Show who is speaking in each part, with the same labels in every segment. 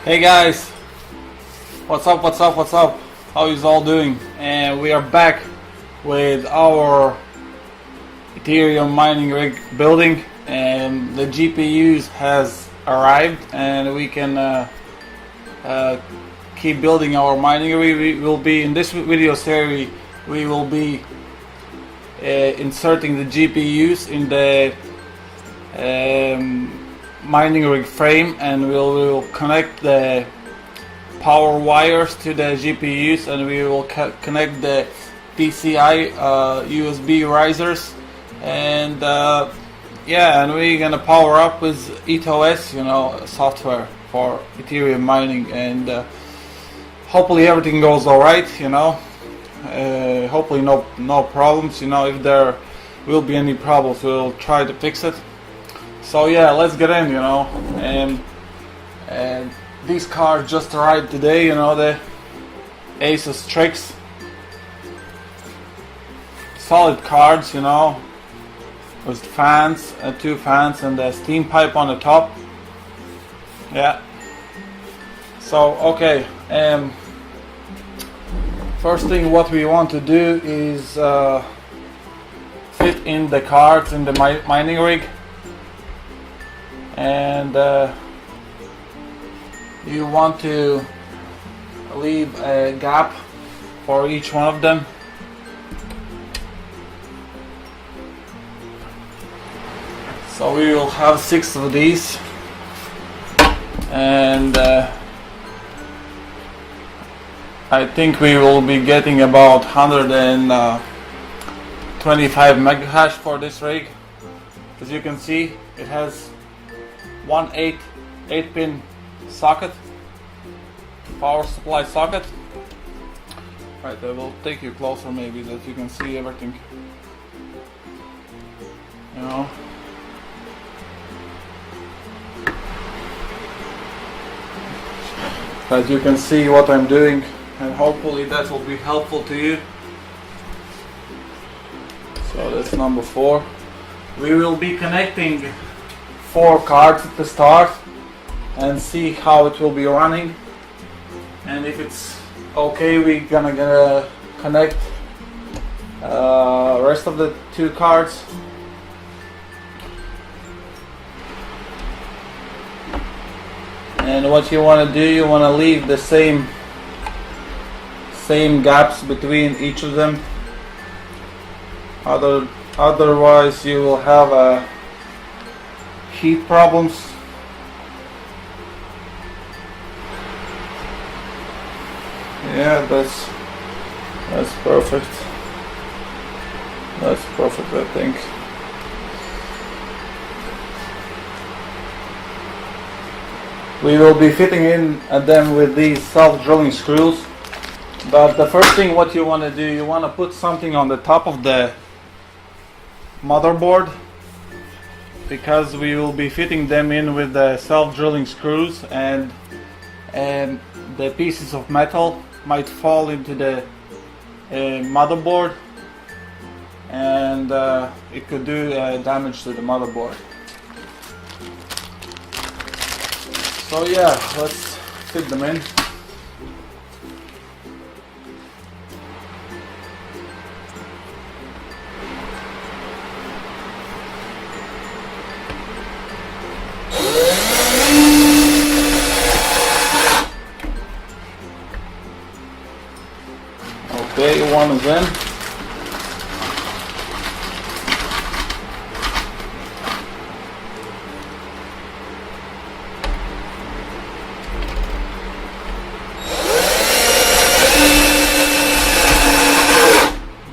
Speaker 1: Hey guys, what's up, what's up, what's up? How is all doing? And we are back with our Ethereum mining rig building, and the GPUs has arrived and we can keep building our mining rig. We will be in this video series, we will be inserting the GPUs in the mining rig frame, and we will connect the power wires to the GPUs, and we will connect the PCI USB risers, and yeah, and we're gonna power up with ethOS, software for Ethereum mining, and hopefully everything goes all right. Hopefully no problems. If there will be any problems, we'll try to fix it. So yeah, let's get in, and these cards just arrived today, the ethOS tricks. Solid cards, with fans, two fans and the steam pipe on the top. Yeah. So okay, first thing what we want to do is fit in the cards in the mining rig. And you want to leave a gap for each one of them. So we will have 6 of these, and I think we will be getting about 125 megahash for this rig. As you can see, it has 8-pin socket, power supply socket. Right, I will take you closer maybe that you can see everything. That you can see what I'm doing, and hopefully that will be helpful to you. So that's number 4. We will be connecting 4 cards at the start and see how it will be running, and if it's okay, we're gonna connect rest of the 2 cards. And what you want to do, you want to leave the same gaps between each of them. Otherwise you will have heat problems. Yeah, that's perfect. That's perfect, I think. We will be fitting in at them with these self-drilling screws. But the first thing what you want to do, you want to put something on the top of the motherboard, because we will be fitting them in with the self-drilling screws, and the pieces of metal might fall into the motherboard, and it could do damage to the motherboard. So yeah, let's fit them in. Okay, one is in.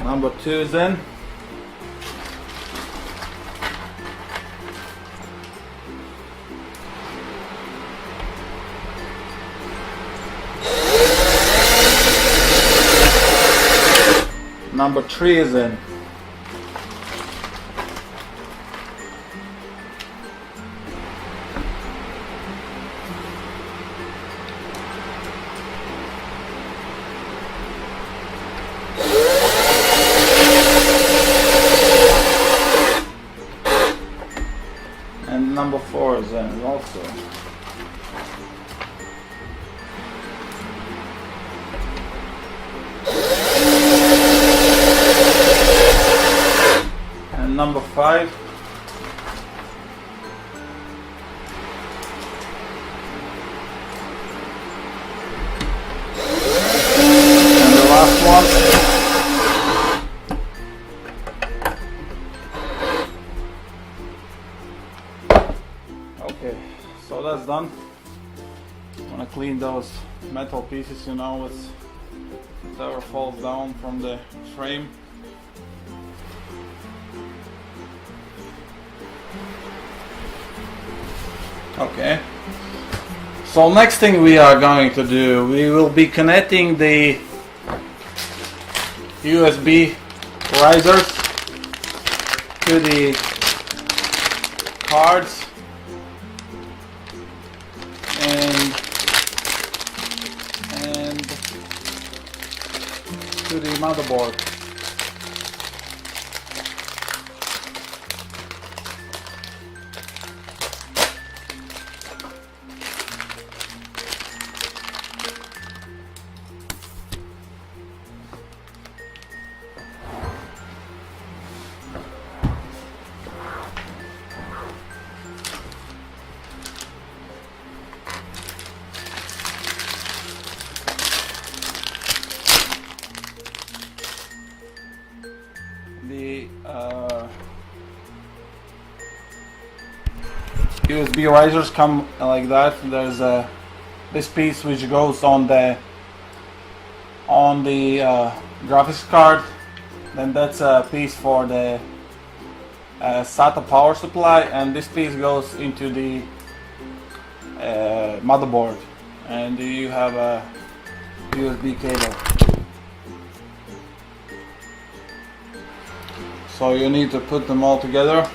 Speaker 1: Number 2 is in. Number 3 is in. and number 4 is in also. number 5. And the last one. Okay, so that's done. I'm gonna clean those metal pieces, you know, with whatever falls down from the frame. Okay, so next thing we are going to do, we will be connecting the USB risers to the cards and to the motherboard. The USB risers come like that. There's this piece which goes on the graphics card. Then that's a piece for the SATA power supply, and this piece goes into the motherboard, and you have a USB cable. So you need to put them all together.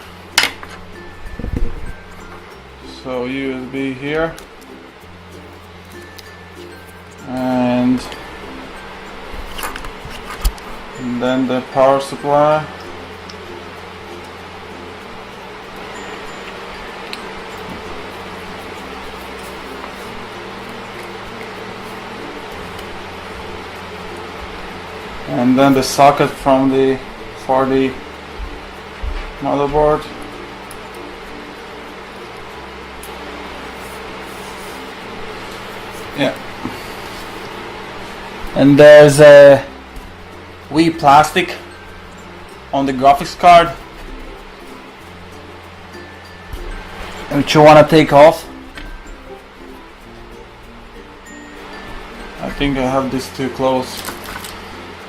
Speaker 1: So USB here, and then the power supply. And then the socket for the motherboard. Yeah. And there's a wee plastic on the graphics card which you want to take off. I think I have this too close,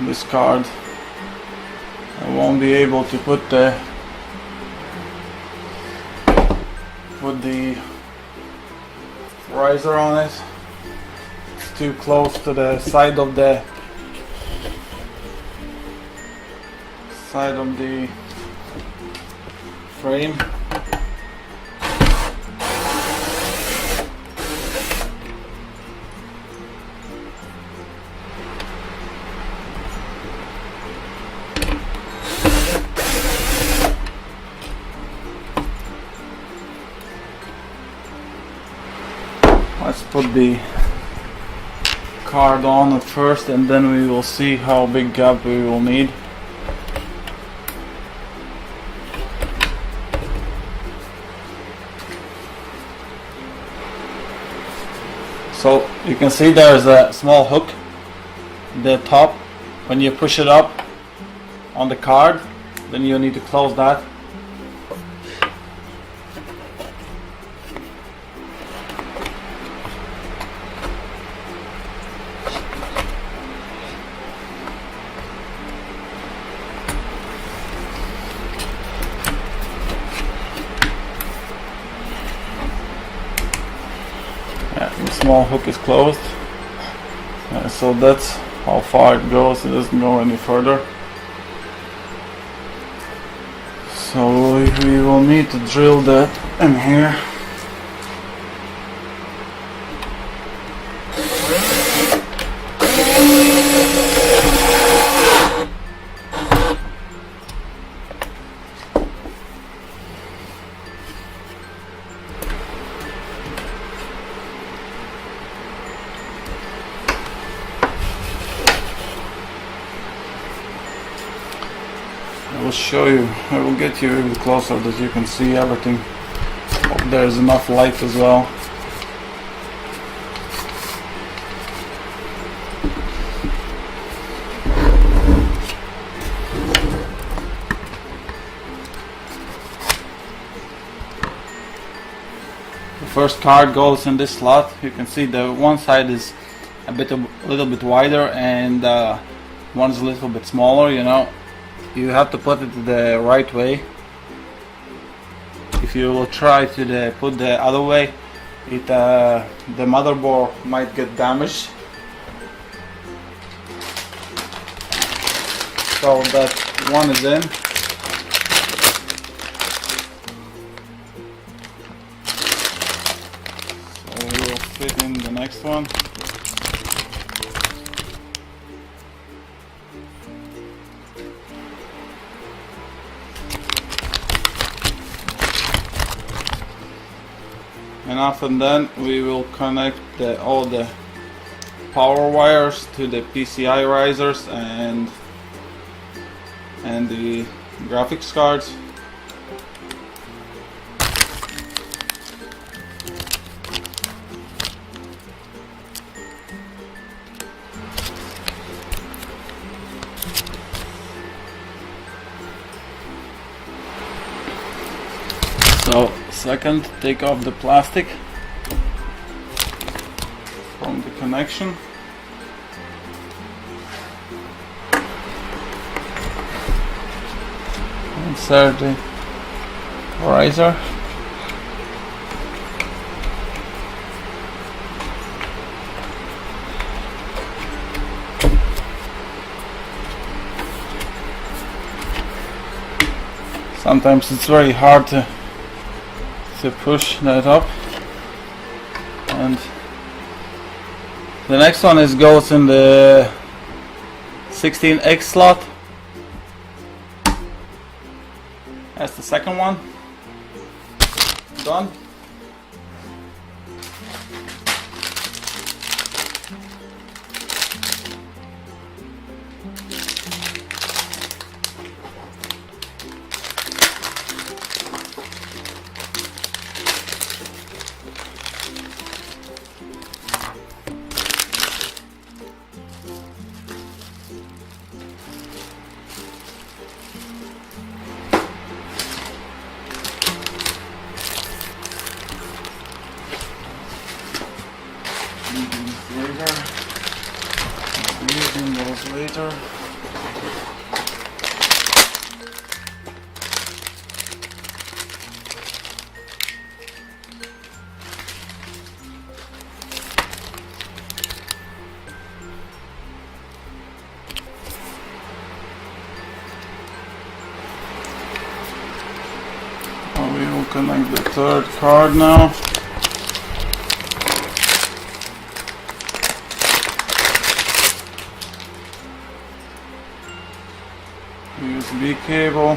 Speaker 1: this card. I won't be able to put the riser on it. It's too close to the side of the frame. Let's put the card on at first, and then we will see how big gap we will need. So you can see there's a small hook at the top. When you push it up on the card, then you need to close that. The small hook is closed, so that's how far it goes. It doesn't go any further. So we will need to drill that in here. show you. I will get you a bit closer that you can see everything. Hope there's enough light as well. The first card goes in this slot. You can see the one side is a little bit wider, and one is a little bit smaller. You know, you have to put it the right way. If you will try to put the other way, the motherboard might get damaged. So that one is in. So we will fit in the next one. And after that, we will connect all the power wires to the PCI risers and the graphics cards. So, second, take off the plastic from the connection. Insert the riser. Sometimes it's very hard to push that up. And the next one goes in the 16X slot. That's the second one. Done. Using those later. We will connect the third card now. USB cable.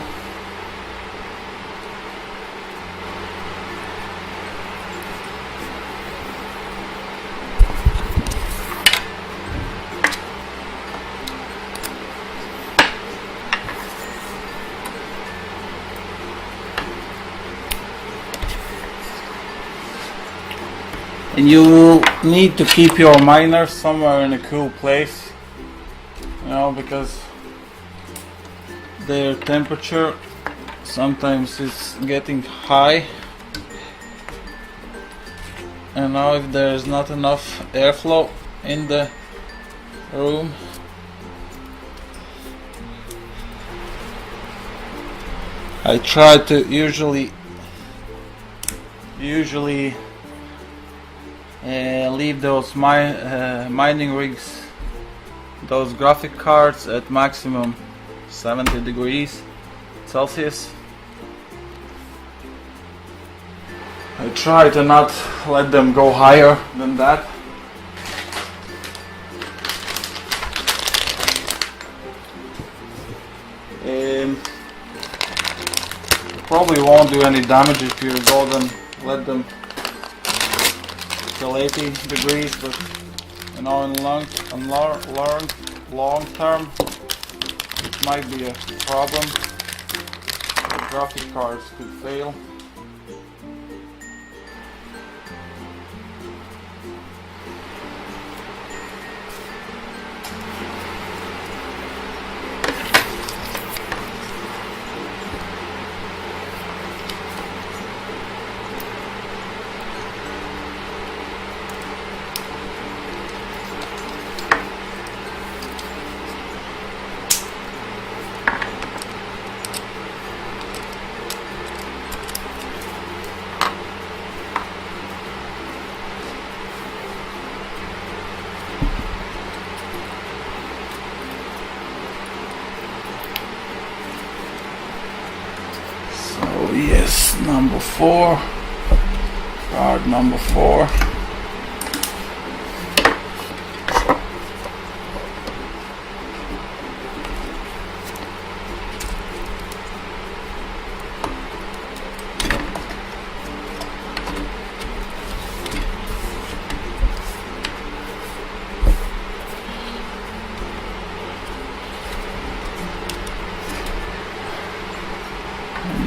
Speaker 1: And you will need to keep your miners somewhere in a cool place, you know, because their temperature sometimes is getting high, and now if there is not enough airflow in the room, I try to usually leave those mining rigs, those graphic cards at maximum 70 degrees Celsius. I try to not let them go higher than that. Probably won't do any damage if you go and let them till 80 degrees, but you know, in long term it might be a problem. graphic cards could fail. Yes, number 4, card number 4.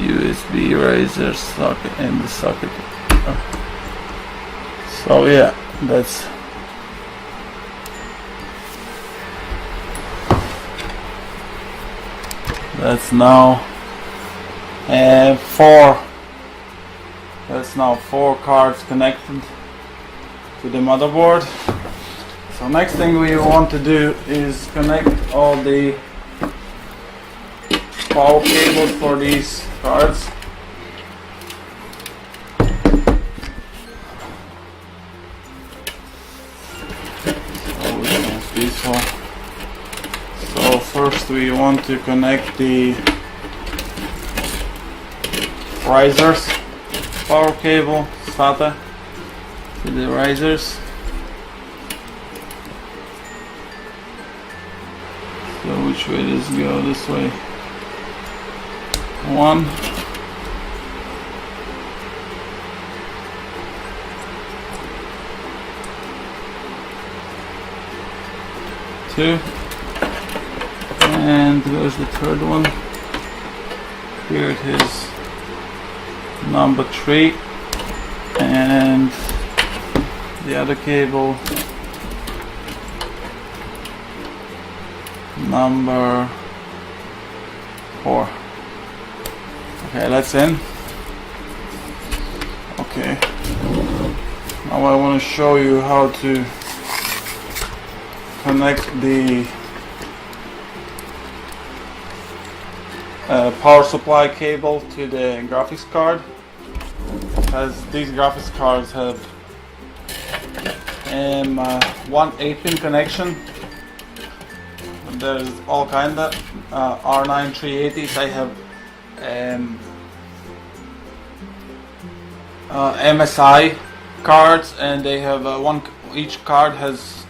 Speaker 1: USB riser socket and the socket. So yeah, that's now 4. That's now 4 cards connected to the motherboard. So next thing we want to do is connect all the power cables for these cards. So first we want to connect the risers power cable SATA to the risers. So which way does it go? This way. 1, 2, and there's the third one. Here it is, number 3, and the other cable, number 4. Okay, that's in. Okay, now I want to show you how to connect the power supply cable to the graphics card, because these graphics cards have 1 8-pin connection. There's all kind of R9 380s. I have MSI cards, and they have each card has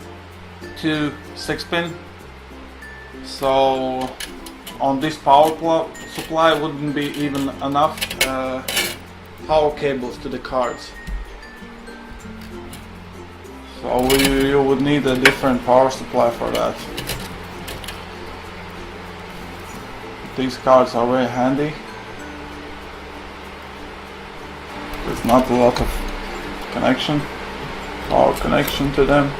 Speaker 1: 2 6-pin. So on this power supply wouldn't be even enough power cables to the cards. So you would need a different power supply for that. These cards are very handy. There's not a lot of power connection to them.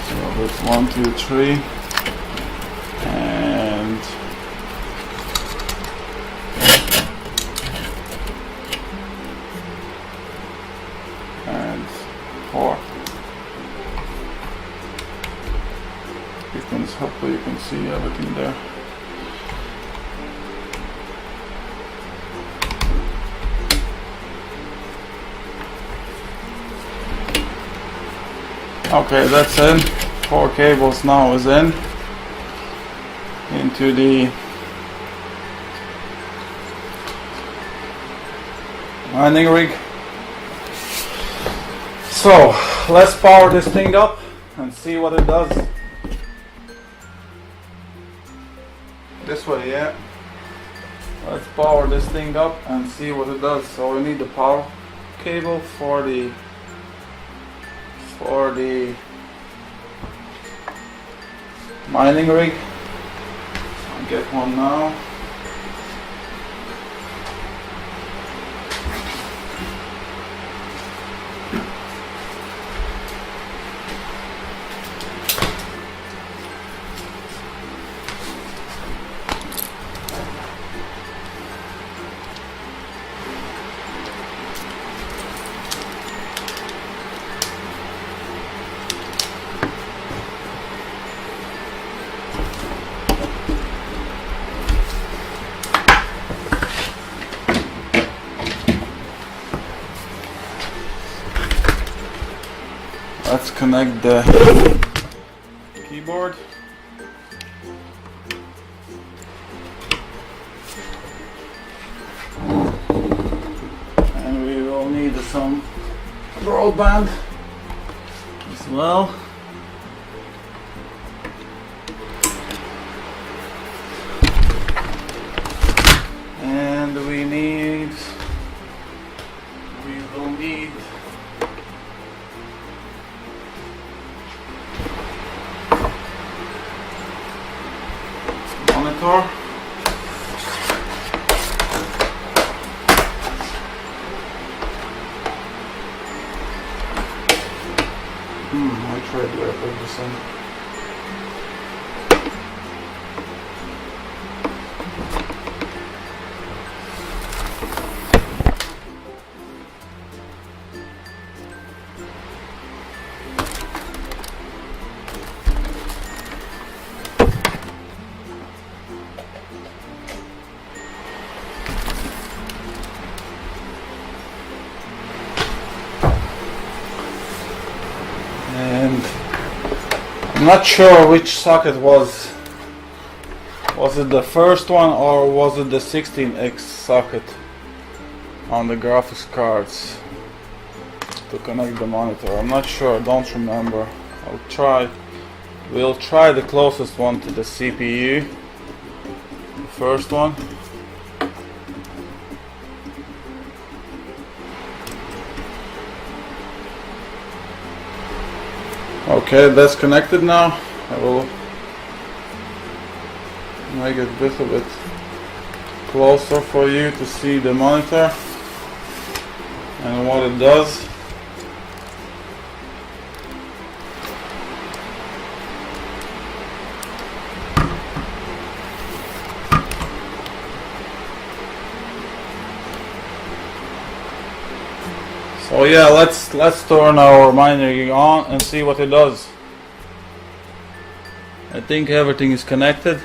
Speaker 1: So that's 1, 2, 3, and 4. Hopefully you can see everything there. Okay, that's in. 4 cables now is in into the mining rig. So let's power this thing up and see what it does. This way, yeah. Let's power this thing up and see what it does. So we need the power cable for the mining rig. I'll get one now. Let's connect the keyboard. And we will need some broadband as well. And we will need monitor. I tried to put this in. And I'm not sure which socket was it the first one or was it the 16X socket on the graphics cards to connect the monitor. I'm not sure, don't remember. We'll try the closest one to the CPU, the first one. Okay, that's connected now. I will make it a little bit closer for you to see the monitor and what it does. So yeah, let's turn our mining on and see what it does. I think everything is connected.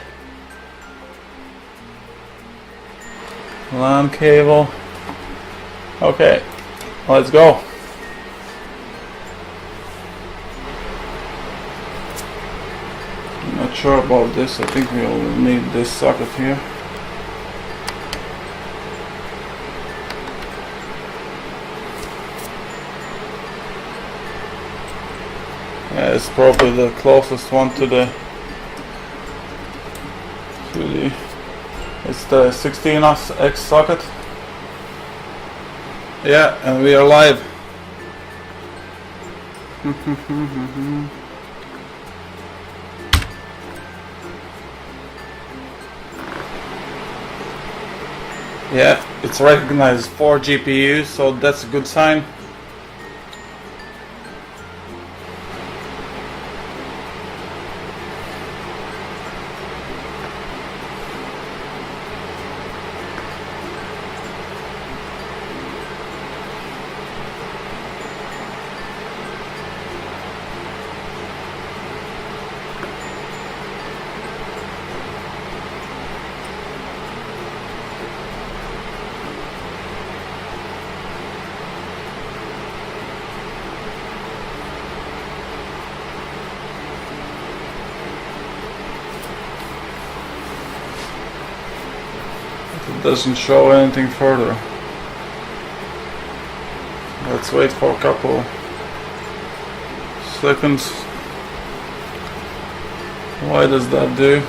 Speaker 1: LAN cable. Okay, let's go. I'm not sure about this. I think we'll need this socket here. Yeah, it's probably the closest one to the it's the 16X socket. Yeah, and we are live. Yeah, it's recognized 4 GPUs, so that's a good sign. It doesn't show anything further. Let's wait for a couple seconds. Why does that do?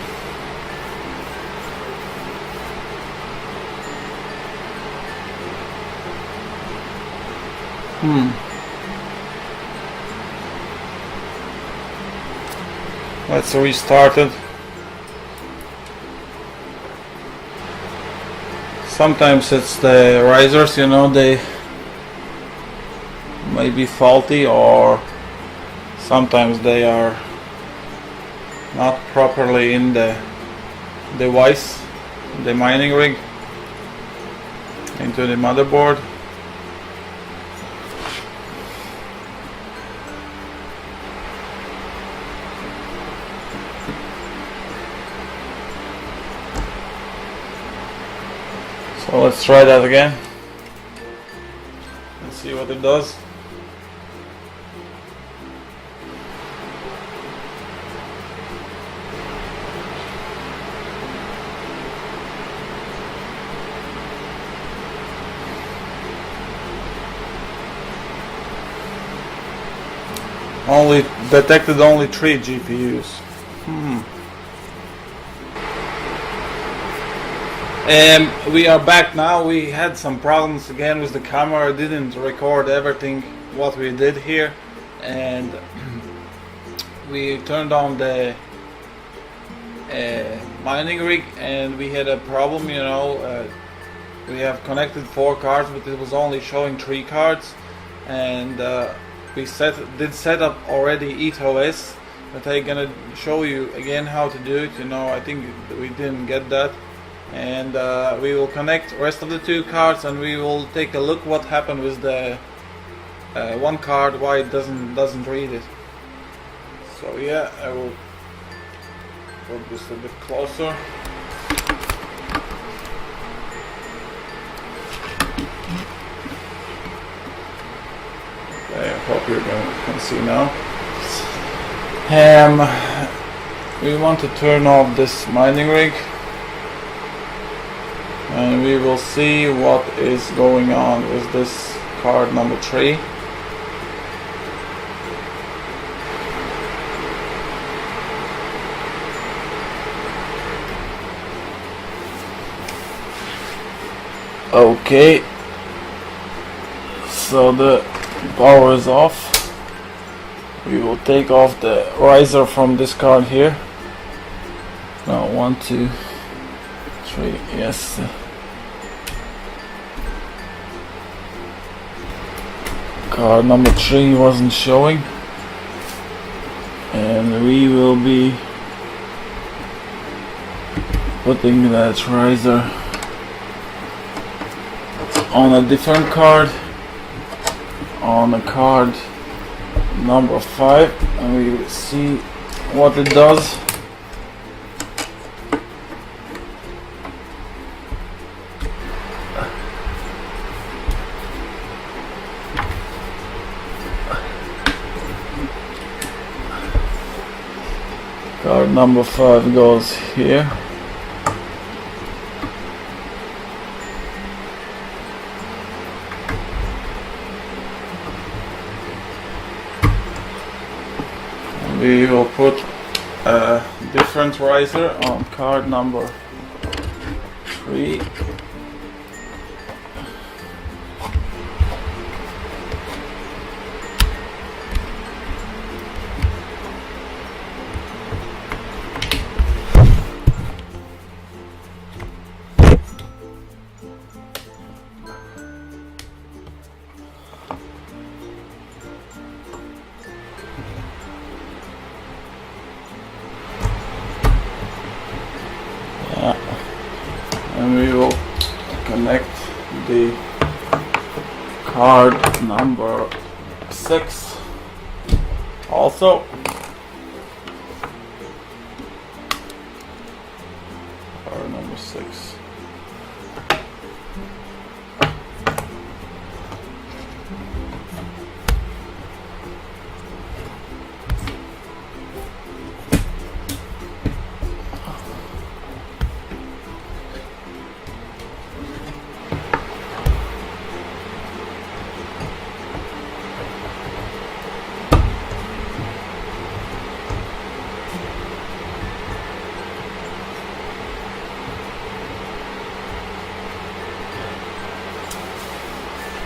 Speaker 1: Let's restart it. Sometimes it's the risers, you know, they may be faulty, or sometimes they are not properly in the device, the mining rig, into the motherboard. So let's try that again. Let's see what it does. Only detected only 3 GPUs. We are back now. We had some problems again with the camera. I didn't record everything what we did here, and we turned on the mining rig, and we had a problem. You know, we have connected 4 cards, but it was only showing 3 cards, and we did set up already ethOS, but I'm gonna show you again how to do it. You know, I think we didn't get that, and we will connect rest of the 2 cards, and we will take a look what happened with the 1 card, why it doesn't read it. So yeah, I will put this a bit closer. I hope you can see now. We want to turn off this mining rig, and we will see what is going on with this card number 3. Okay, so the power is off. We will take off the riser from this card here. Now 1, 2, 3, yes. Card number 3 wasn't showing, and we will be putting that riser on a different card, on a card number 5, and we will see what it does. Card number 5 goes here. We will put a different riser on card number 3. And we will connect the card number 6 also. Card number 6.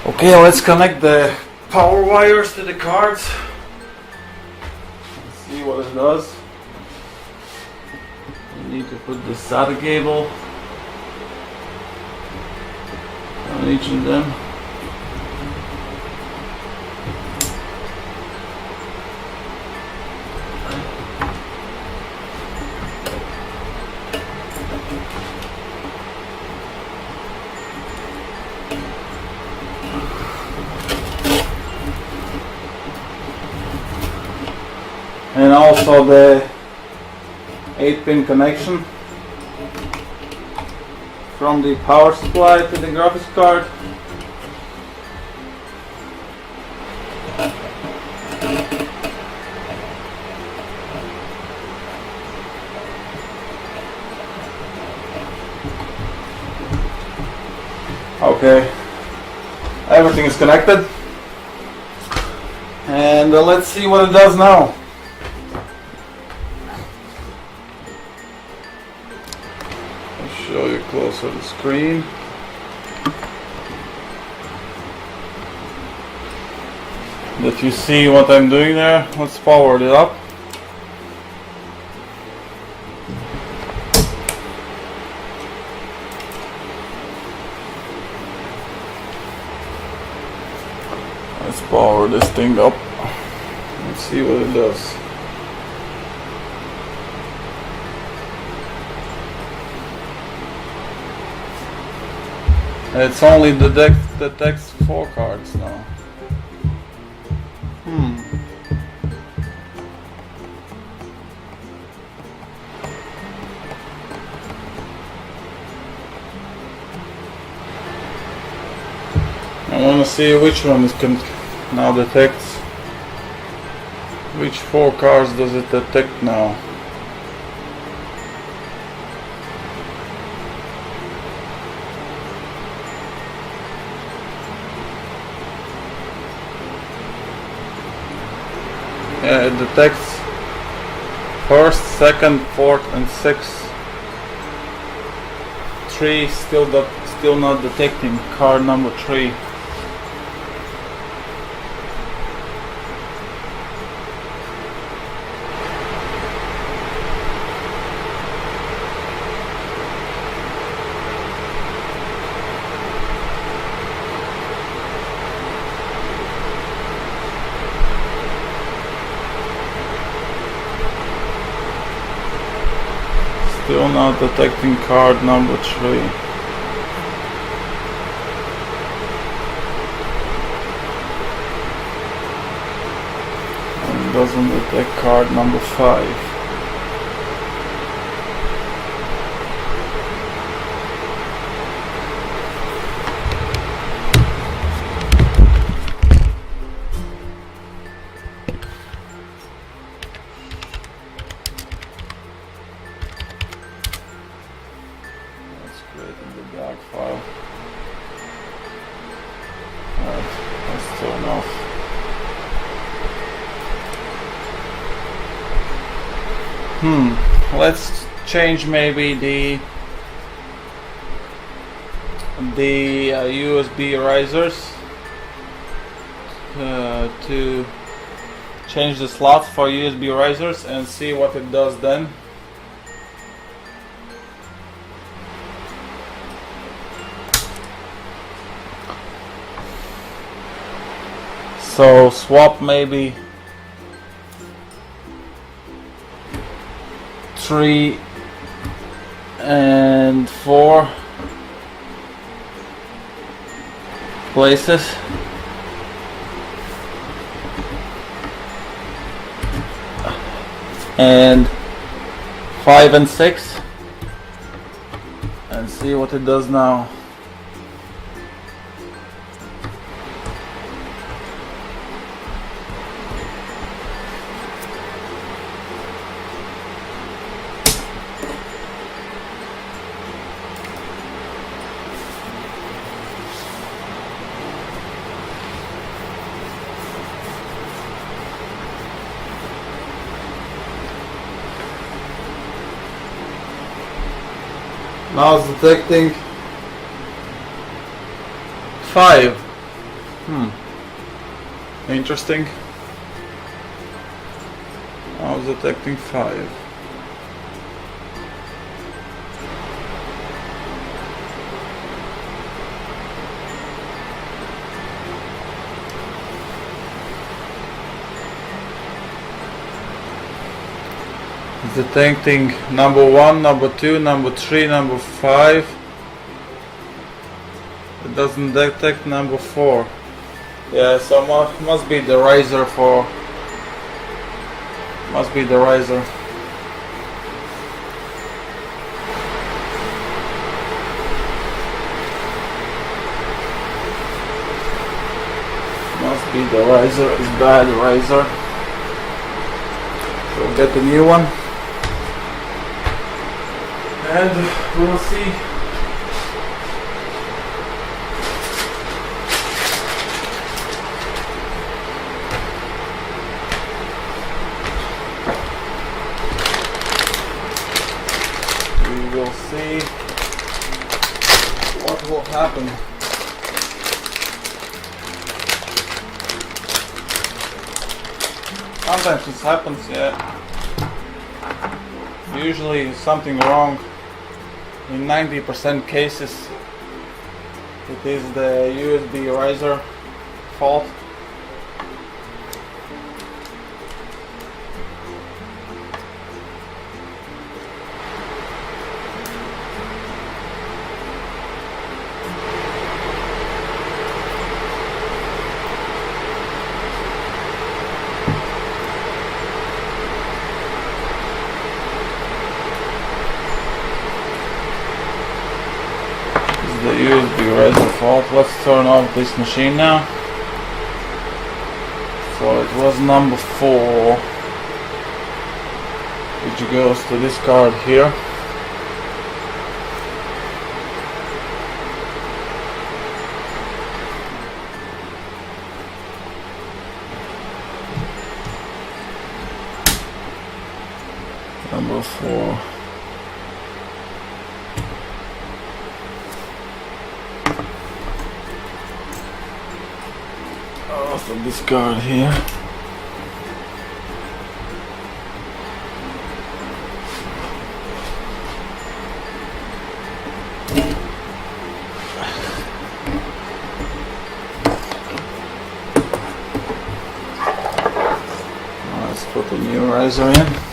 Speaker 1: Okay, let's connect the power wires to the cards. Let's see what it does. You need to put the SATA cable on each of them. And also the 8-pin connection from the power supply to the graphics card. Okay, everything is connected, and let's see what it does now. Show you closer the screen. That you see what I'm doing there. Let's power it up. Let's power this thing up. Let's see what it does. It's only detects 4 cards now. I want to see which one is now detects. Which 4 cards does it detect now? Yeah, it detects 1st, 2nd, 4th, and 6th. 3 still not detecting card number 3. Still not detecting card number 3. And doesn't detect card number 5. Creating the dark file. Alright, let's turn off. Let's change maybe the USB risers to change the slots for USB risers and see what it does then. So swap maybe 3 and 4 places. And 5 and 6 and see what it does now. Now it's detecting 5. Interesting. I was detecting 5. Detecting number 1, number 2, number 3, number 5. It doesn't detect number 4. Yeah, so must be the riser for. Must be the riser. Must be the riser. It's bad riser. We'll get a new one. And we'll see. We will see what will happen. Sometimes this happens, yeah. Usually something wrong. In 90% cases, it is the USB riser fault. The USB riser fault. Let's turn off this machine now. So it was number 4, which goes to this card here. Number 4. From this card here. Let's put the new riser in.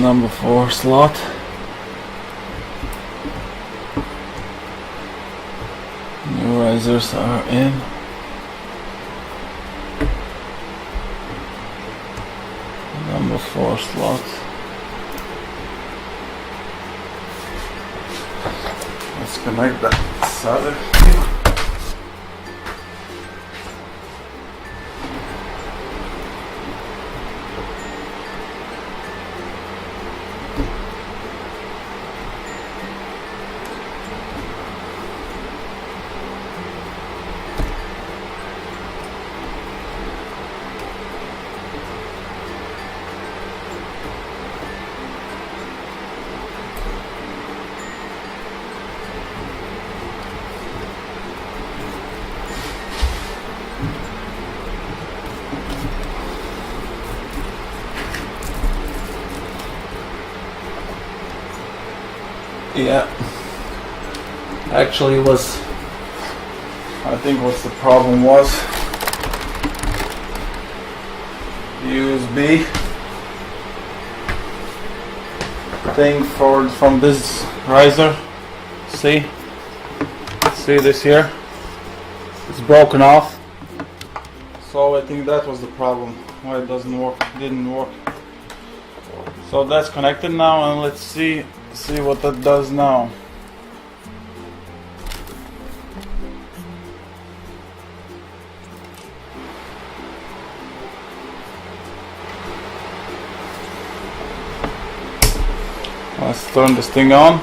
Speaker 1: Number 4 slot. New risers are in. Number 4 slot. Let's connect that solder. Yeah, actually was, I think what the problem was, USB thing from this riser. See this here, it's broken off, so I think that was the problem why it didn't work. So that's connected now, and let's see what that does now. Let's turn this thing on.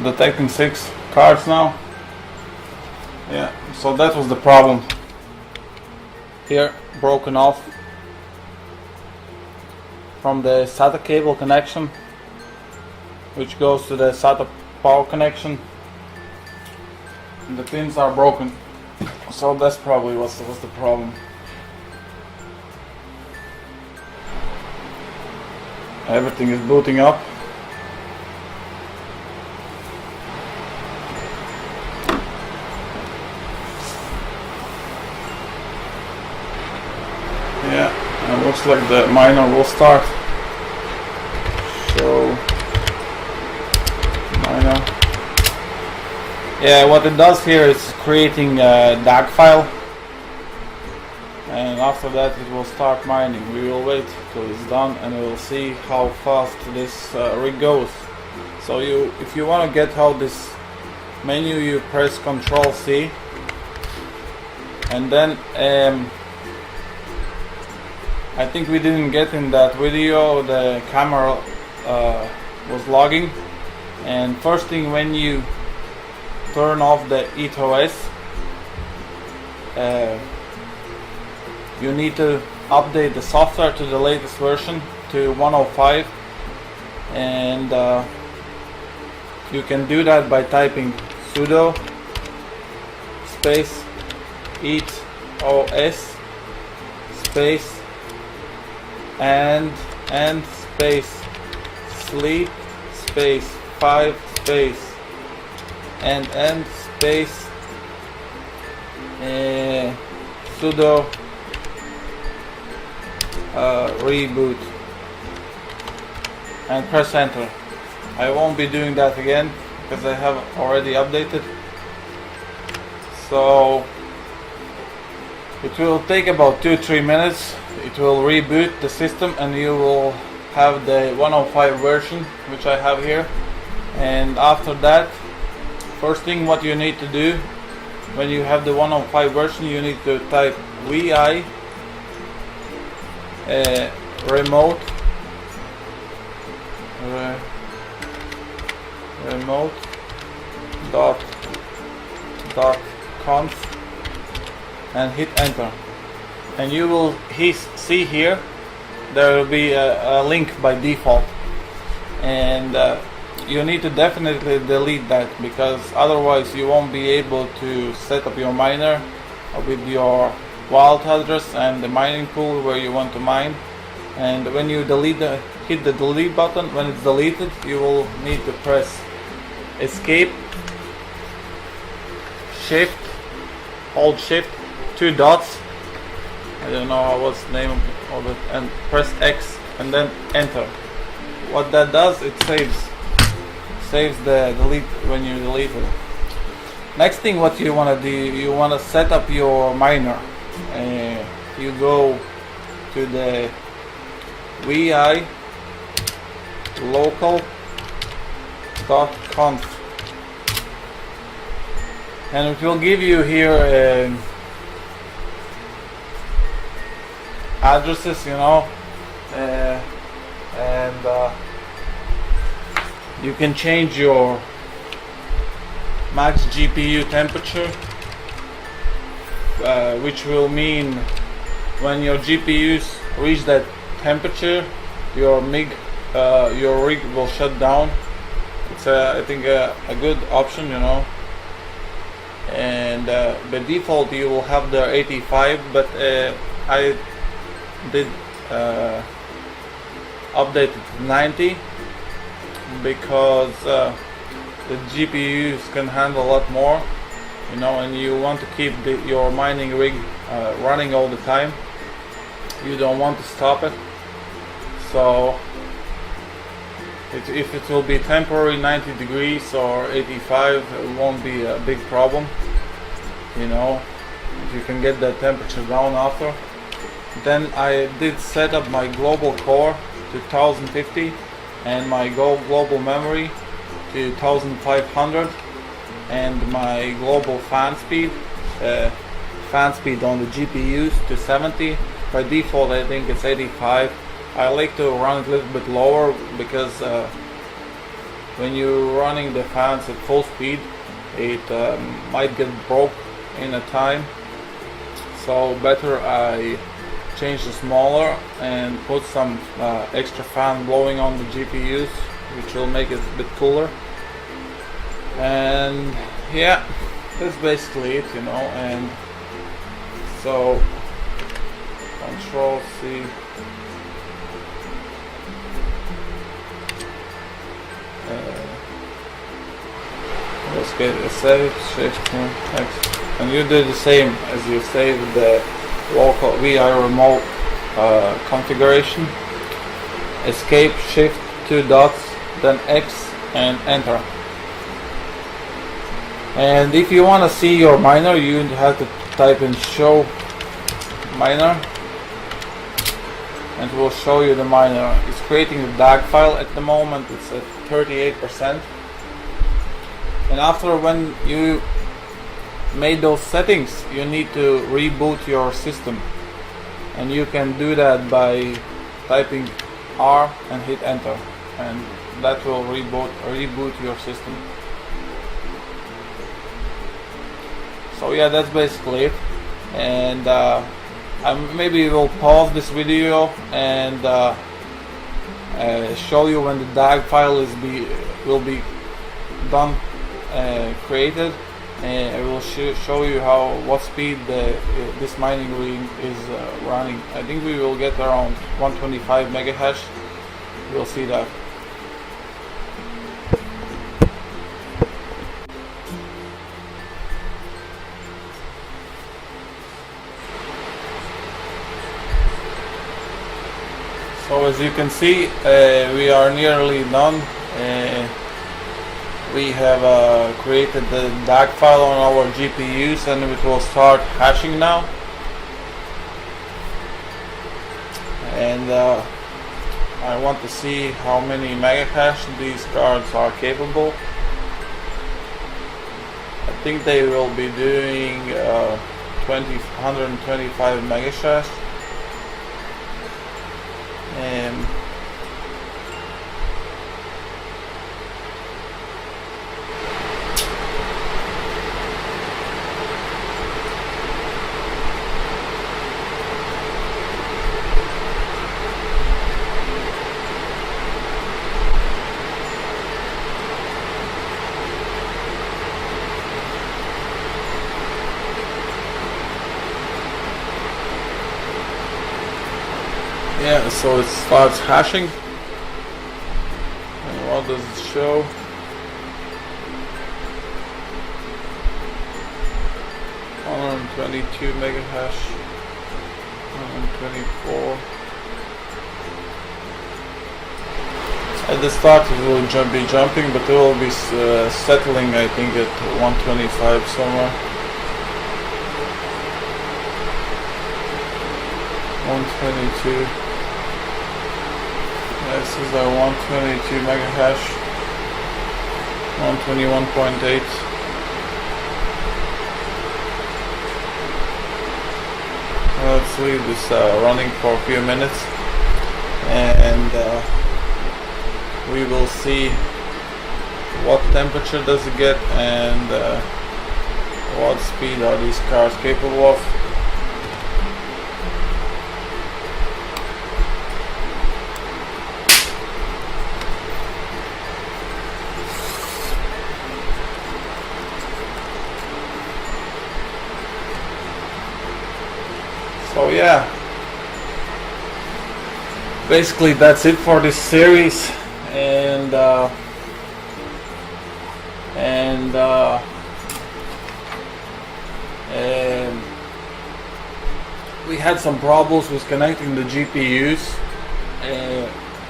Speaker 1: detecting 6 cards now. Yeah, so that was the problem. Here, broken off from the SATA cable connection, which goes to the SATA power connection. And the pins are broken, so that's probably what's the problem. Everything is booting up. Yeah, it looks like the miner will start. So, miner. Yeah, what it does here is creating a DAG file, and after that it will start mining. We will wait till it's done and we will see how fast this rig goes. So if you want to get out this menu, you press Ctrl C, and then I think we didn't get in that video, the camera was logging, and first thing when you turn off the ethOS, you need to update the software to the latest version, to 105, and you can do that by typing sudo space ethOS space and space sleep space 5 space and space sudo reboot, and press enter. I won't be doing that again because I have already updated. So it will take about 2-3 minutes. It will reboot the system and you will have the 105 version, which I have here. And after that, first thing what you need to do when you have the 105 version, you need to type vi remote conf and hit enter, and you will see here there will be a link by default, and you need to definitely delete that, because otherwise you won't be able to set up your miner with your wallet address and the mining pool where you want to mine. And when you hit the delete button, when it's deleted, you will need to press escape, shift, hold shift, 2 dots, I don't know what's the name of it, and press X and then enter. What that does, it saves the delete when you delete it. Next thing what you want to do, you want to set up your miner. You go to the vi local.conf, and it will give you here addresses, you know, and you can change your max GPU temperature, which will mean when your GPUs reach that temperature, your rig will shut down. It's I think a good option, you know. And by default you will have the 85, but I did update it to 90 because the GPUs can handle a lot more, you know, and you want to keep your mining rig running all the time. You don't want to stop it. So if it will be temporary 90 degrees or 85, it won't be a big problem, you know, if you can get that temperature down after. Then I did set up my global core to 1050 and my global memory to 1500 and my global fan speed on the GPUs to 70. By default I think it's 85. I like to run it a little bit lower because when you're running the fans at full speed, it might get broke in a time. So better I change the smaller and put some extra fan blowing on the GPUs, which will make it a bit cooler. And yeah, that's basically it, you know. And so Control C, let's get a save, Shift X, and you do the same as you save the local VI remote configuration. Escape, Shift, 2 dots, then X and Enter. And if you want to see your miner, you have to type in show miner, and it will show you the miner. It's creating the DAG file at the moment. It's at 38%. And after, when you made those settings, you need to reboot your system, and you can do that by typing R and hit enter, and that will reboot your system. So yeah, that's basically it. And I maybe will pause this video and show you when the DAG file will be done, created, and I will show you what speed this mining rig is running. I think we will get around 125 megahash. We'll see that. So as you can see, we are nearly done. We have created the DAG file on our GPUs, and it will start hashing now. And I want to see how many megahash these cards are capable. I think they will be doing 125 megahash. Yeah, so it starts hashing. And what does it show? (122 megahash, 124). At the start it will be jumping, but it will be settling, I think, at 125 somewhere. 122. This is our 122 megahash, 121.8. Let's leave this running for a few minutes, and we will see what temperature does it get and what speed are these cars capable of. So yeah, basically that's it for this series, and we had some problems with connecting the GPUs.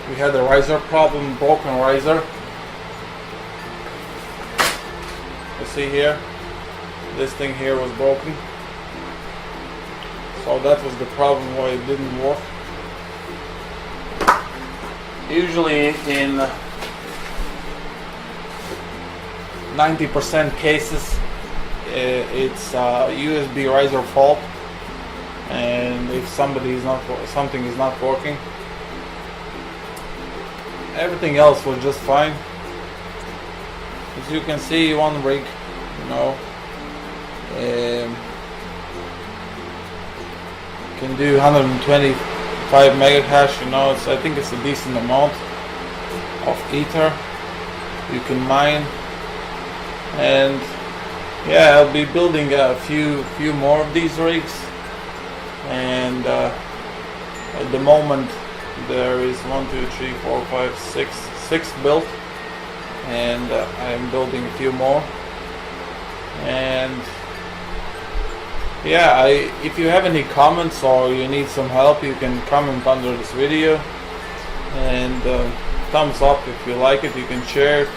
Speaker 1: We had a riser problem, broken riser. You see here, this thing here was broken. So that was the problem why it didn't work. Usually in 90% cases it's USB riser fault, and if something is not working. Everything else was just fine. As you can see, one rig, can do 125 mega hash. I think it's a decent amount of ether you can mine. And yeah, I'll be building a few more of these rigs, and at the moment there is 1, 2, 3, 4, 5, 6 built, and I'm building a few more. And yeah, if you have any comments or you need some help, you can comment under this video, and thumbs up if you like it. You can share it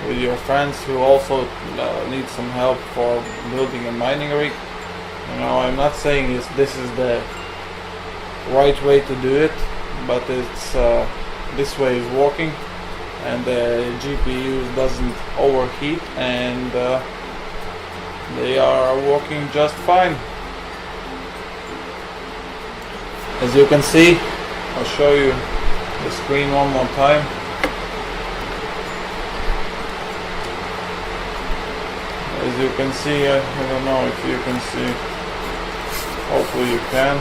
Speaker 1: with your friends who also need some help for building a mining rig. I'm not saying this is the right way to do it, but it's this way is working, and the GPU doesn't overheat, and they are working just fine. As you can see, I'll show you the screen one more time. As you can see, I don't know if you can see, hopefully you can.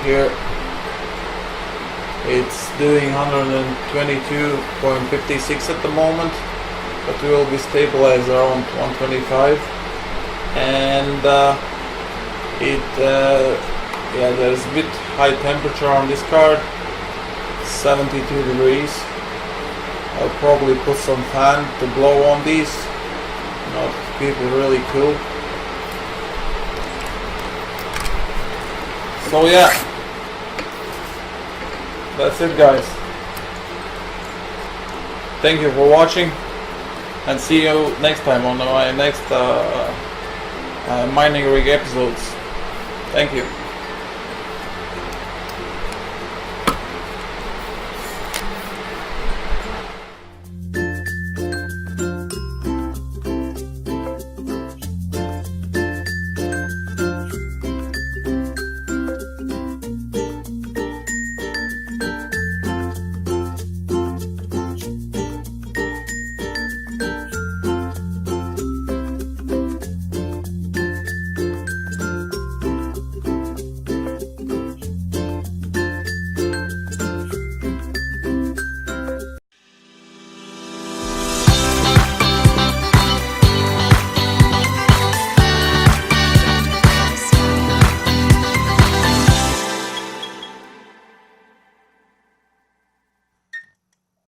Speaker 1: Here it's doing 122.56 at the moment, but we will be stabilized around 125. And there's a bit high temperature on this card, 72 degrees. I'll probably put some fan to blow on these, to keep it really cool. So yeah, that's it, guys. Thank you for watching, and see you next time on my next mining rig episodes. Thank you.